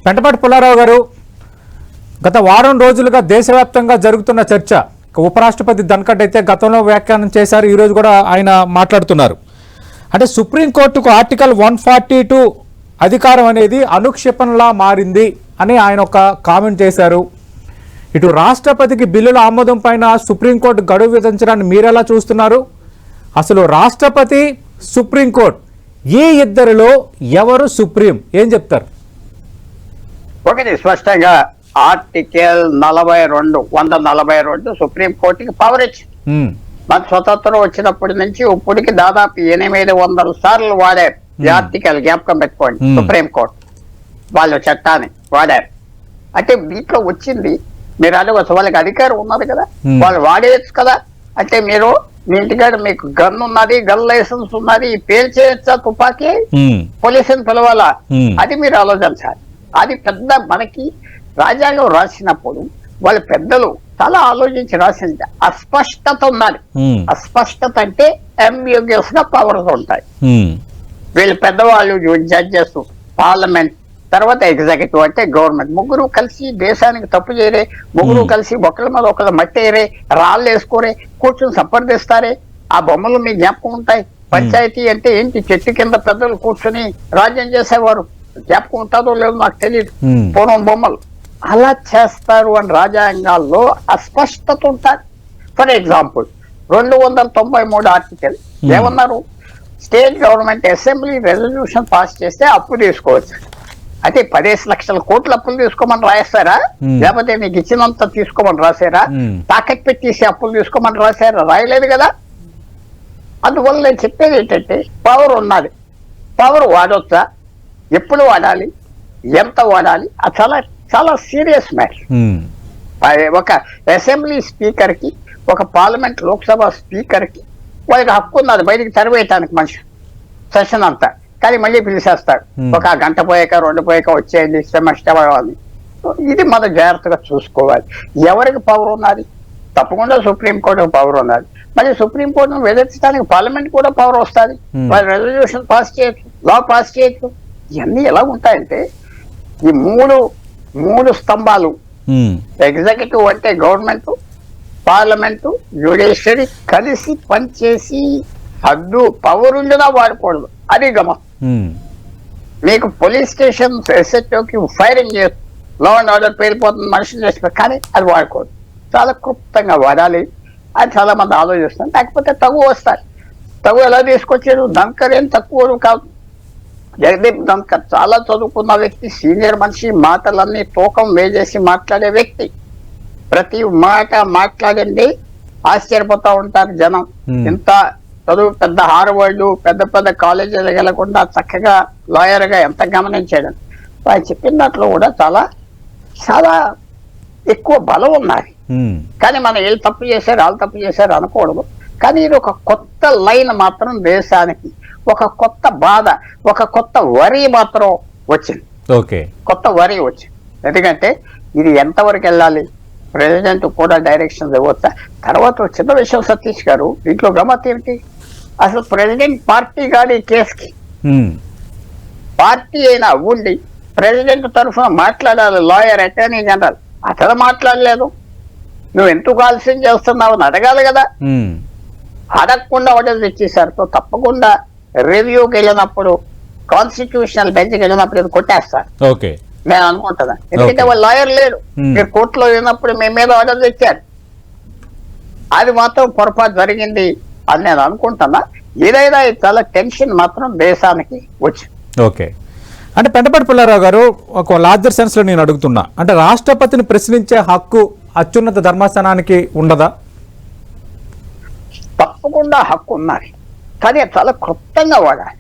పెంటపాటి పుల్లారావు గారు, గత వారం రోజులుగా దేశవ్యాప్తంగా జరుగుతున్న చర్చ, ఉపరాష్ట్రపతి ధన్ఖడ్ అయితే గతంలో వ్యాఖ్యానం చేశారు, ఈరోజు కూడా ఆయన మాట్లాడుతున్నారు. అంటే సుప్రీంకోర్టుకు ఆర్టికల్ 142 అధికారం అనేది అనుక్షేపణలా మారింది అని ఆయన ఒక కామెంట్ చేశారు. ఇటు రాష్ట్రపతికి బిల్లుల ఆమోదం పైన సుప్రీంకోర్టు గడువు విధించడాన్ని మీరెలా చూస్తున్నారు? అసలు రాష్ట్రపతి, సుప్రీంకోర్టు ఈ ఇద్దరిలో ఎవరు సుప్రీం, ఏం చెప్తారు? ఒకటి స్పష్టంగా ఆర్టికల్ 142 సుప్రీంకోర్టుకి పవర్ ఇచ్చింది. మన స్వతంత్రం వచ్చినప్పటి నుంచి ఇప్పటికి దాదాపు 800 సార్లు వాడారు ఈ ఆర్టికల్, జ్ఞాపకం పెట్టుకోండి. సుప్రీంకోర్టు వాళ్ళు చట్టాన్ని వాడారు. అంటే దీంట్లో వచ్చింది, మీరు అడగచ్చు, వాళ్ళకి అధికారం ఉన్నది కదా, వాళ్ళు వాడేయచ్చు కదా. అంటే మీరు మీ ఇంటికాడ మీకు గన్ ఉన్నది, గన్ లైసెన్స్ ఉన్నది, పేల్చేయచ్చా తుపాకీ, పోలీసుని పిలవాలా? అది మీరు ఆలోచించాలి. అది పెద్ద మనకి రాజ్యాంగం రాసినప్పుడు వాళ్ళ పెద్దలు చాలా ఆలోచించి రాసింది. అస్పష్టత ఉన్నది. అస్పష్టత అంటే అంబిగ్యూస్ గా పవర్స్ ఉంటాయి. వీళ్ళు పెద్దవాళ్ళు, జడ్జెస్, పార్లమెంట్, తర్వాత ఎగ్జిక్యూటివ్ అంటే గవర్నమెంట్, ముగ్గురు కలిసి దేశానికి తప్పు చేయరే, ముగ్గురు కలిసి ఒకళ్ళ మీద ఒకళ్ళ మట్టేరే, రాళ్ళు వేసుకోరే, కూర్చొని సంప్రదిస్తారే. ఆ బొమ్మలు మీ జ్ఞాపకం ఉంటాయి. పంచాయతీ అంటే ఏంటి, చెట్టు కింద పెద్దలు కూర్చొని రాజ్యం చేసేవారు. జ్ఞాపకం ఉంటుందో లేదో నాకు తెలియదు, పూర్వం బొమ్మలు అలా చేస్తారు అని రాజ్యాంగాల్లో అస్పష్టత ఉంటుంది. ఫర్ ఎగ్జాంపుల్ 293 ఆర్టికల్ ఏమన్నారు, state government assembly resolution pass చేస్తే అప్పు తీసుకోవచ్చు. అంటే 10 లక్షల కోట్ల అప్పులు తీసుకోమని రాస్తారా, లేకపోతే మీకు ఇచ్చినంత తీసుకోమని రాశారా, తాకట్టు పెట్టేసి అప్పులు తీసుకోమని రాశారా? రాయలేదు కదా. అందువల్ల నేను చెప్పేది ఏంటంటే పవర్ ఉన్నది. పవర్ వాడొచ్చా, ఎప్పుడు వాడాలి, ఎంత వాడాలి, అది చాలా చాలా సీరియస్ మ్యాటర్. ఒక అసెంబ్లీ స్పీకర్ కి, ఒక పార్లమెంట్ లోక్సభ స్పీకర్ కి వాళ్ళకి హక్కు ఉన్నది బయటికి తరివేయటానికి మనిషి సెషన్ అంతా. కానీ మళ్ళీ పిలిచేస్తాడు, ఒక గంట పోయాక 2 పోయాక వచ్చేయండి ఇష్టమని. ఇది మనం జాగ్రత్తగా చూసుకోవాలి. ఎవరికి పవర్ ఉన్నది? తప్పకుండా సుప్రీంకోర్టుకు పవర్ ఉన్నది. మరి సుప్రీంకోర్టును విధించడానికి పార్లమెంట్ కూడా పవర్ వస్తుంది. వాళ్ళు రెజల్యూషన్ పాస్ చేయొచ్చు, లా పాస్ చేయొచ్చు. ఇవన్నీ ఎలా ఉంటాయంటే ఈ మూడు స్తంభాలు, ఎగ్జిక్యూటివ్ అంటే గవర్నమెంట్, పార్లమెంటు, జ్యుడిషియరీ కలిసి పనిచేసి హద్దు పవర్ ఉండదా వాడకూడదు. అది గమనం. మీకు పోలీస్ స్టేషన్ ఎస్హెచ్ఓకి ఫైరింగ్ చేస్తూ లా అండ్ ఆర్డర్ పేరిపోతుంది, మనుషులు చేసిన, కానీ అది వాడకూడదు. చాలా క్లుప్తంగా వాడాలి అని చాలా మంది ఆలోచిస్తారు. లేకపోతే తగు వస్తాయి. తగు ఎలా తీసుకొచ్చారు? ధన్ఖడ్ ఏం తక్కువ కాదు. జగదీప్ ధన్ఖడ్ చాలా చదువుకున్న వ్యక్తి, సీనియర్ మనిషి, మాటలన్నీ తూకం వేసేసి మాట్లాడే వ్యక్తి. ప్రతి మాట మాట్లాడండి ఆశ్చర్యపోతా ఉంటారు జనం. ఇంత చదువు, పెద్ద హార్వర్డ్, పెద్ద పెద్ద కాలేజీలు వెళ్ళకుండా చక్కగా లాయర్ గా ఎంత గమనించాడు. ఆయన చెప్పిన దాంట్లో కూడా చాలా చాలా ఎక్కువ బలం ఉన్నాయి. కానీ మనం వీళ్ళు తప్పు చేశారు, వాళ్ళు తప్పు చేశారు అనకూడదు. కానీ ఇది ఒక కొత్త లైన్ మాత్రం దేశానికి, ఒక కొత్త బాధ, ఒక కొత్త వరి మాత్రం వచ్చింది. కొత్త వరి వచ్చింది. ఎందుకంటే ఇది ఎంతవరకు వెళ్ళాలి, ప్రెసిడెంట్ కూడా డైరెక్షన్స్ ఇవ్వచ్చా? తర్వాత చిన్న విషయం సతీష్ గారు, దీంట్లో గమ్మత్ ఏమిటి, అసలు ప్రెసిడెంట్ పార్టీ కాదు ఈ కేసుకి. పార్టీ అయినా ఉండి ప్రెసిడెంట్ తరఫున మాట్లాడాలి లాయర్, అటార్నీ జనరల్. అసలు మాట్లాడలేదు. నువ్వు ఎందుకు ఆలస్యం చేస్తున్నావు అని అడగాలి కదా. అడగకుండా ఆర్డర్ తెచ్చేసారు. తప్పకుండా రివ్యూకి వెళ్ళినప్పుడు, కాన్స్టిట్యూషనల్ బెంచ్కి వెళ్ళినప్పుడు ఇది కొట్టేస్తారు నేను అనుకుంటున్నా. ఎందుకంటే వాళ్ళు లాయర్ లేరు. మీరు కోర్టులో వెళ్ళినప్పుడు మీ మీద ఆర్డర్ తెచ్చారు. అది మాత్రం పొరపాటు జరిగింది అని నేను అనుకుంటున్నా. ఏదైనా చాలా టెన్షన్ మాత్రం దేశానికి వచ్చింది. అంటే పెంటపాటి పుల్లారావు గారు, ఒక లార్జర్ సెన్స్ లో నేను అడుగుతున్నా, అంటే రాష్ట్రపతిని ప్రశ్నించే హక్కు అత్యున్నత ధర్మాసనానికి ఉండదా? తప్పకుండా హక్కు ఉన్నది, కానీ చాలా క్లుప్తంగా వాడాలి.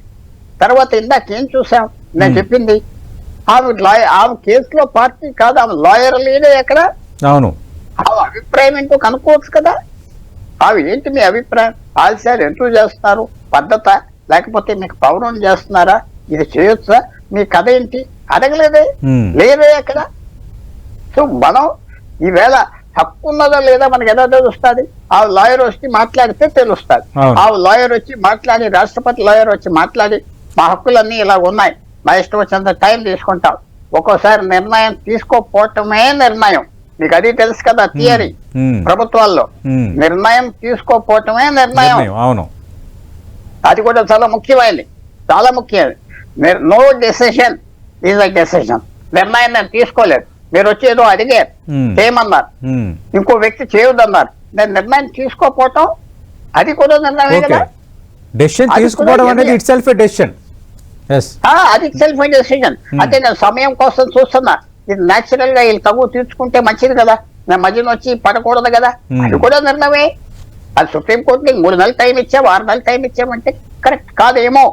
తర్వాత ఇందాకేం చూసాం, నేను చెప్పింది ఆమె కేసులో పార్టీ కాదు, ఆమె లాయర్ లేదే ఎక్కడ. అవును, ఆమె అభిప్రాయం ఏంటో కనుక్కోవచ్చు కదా. ఆమె ఏంటి మీ అభిప్రాయం, ఆలస్యాలు ఎందుకు చేస్తున్నారు, పద్ధత, లేకపోతే మీకు పౌరం చేస్తున్నారా, ఇది చేయొచ్చా, మీ కథ ఏంటి అడగలేదే, లేదే ఎక్కడ. సో మనం ఈవేళ హక్కు ఉన్నదా లేదా మనకి ఎలా తెలుస్తుంది? ఆ లాయర్ వచ్చి మాట్లాడితే తెలుస్తుంది. ఆ లాయర్ వచ్చి మాట్లాడి, రాష్ట్రపతి లాయర్ వచ్చి మాట్లాడి, మా హక్కులన్నీ ఇలా ఉన్నాయి, మా ఇష్టం వచ్చినంత టైం తీసుకుంటాం, ఒక్కోసారి నిర్ణయం తీసుకోపోవటమే నిర్ణయం. మీకు అది తెలుసు కదా థియరీ ప్రభుత్వాల్లో, నిర్ణయం తీసుకోపోవటమే నిర్ణయం. అవును, అది కూడా చాలా ముఖ్యమైనది, చాలా ముఖ్యమైనది. No decision is a decision. నిర్ణయం నేను తీసుకోలేదు, మీరు వచ్చి ఏదో అడిగారు చేయమన్నారు, ఇంకో వ్యక్తి చేయొద్దన్నారు, నేను నిర్ణయం తీసుకోపోవటం అది కూడా నిర్ణయమే కదా. డెసిషన్ తీసుకోవడం అనేది ఇట్ సెల్ఫ్ ఏ డెసిషన్. అది సెల్ఫ్ డెసిషన్. అంటే నేను సమయం కోసం చూస్తున్నా, ఇది న్యాచురల్ గా వీళ్ళు తగు తీర్చుకుంటే మంచిది కదా, నేను మధ్యన వచ్చి పడకూడదు కదా, అది కూడా నిర్ణయమే. అది సుప్రీంకోర్టుకి 3 నెలలు టైం ఇచ్చాం, 6 నెలలు టైం ఇచ్చామంటే కరెక్ట్ కాదేమో.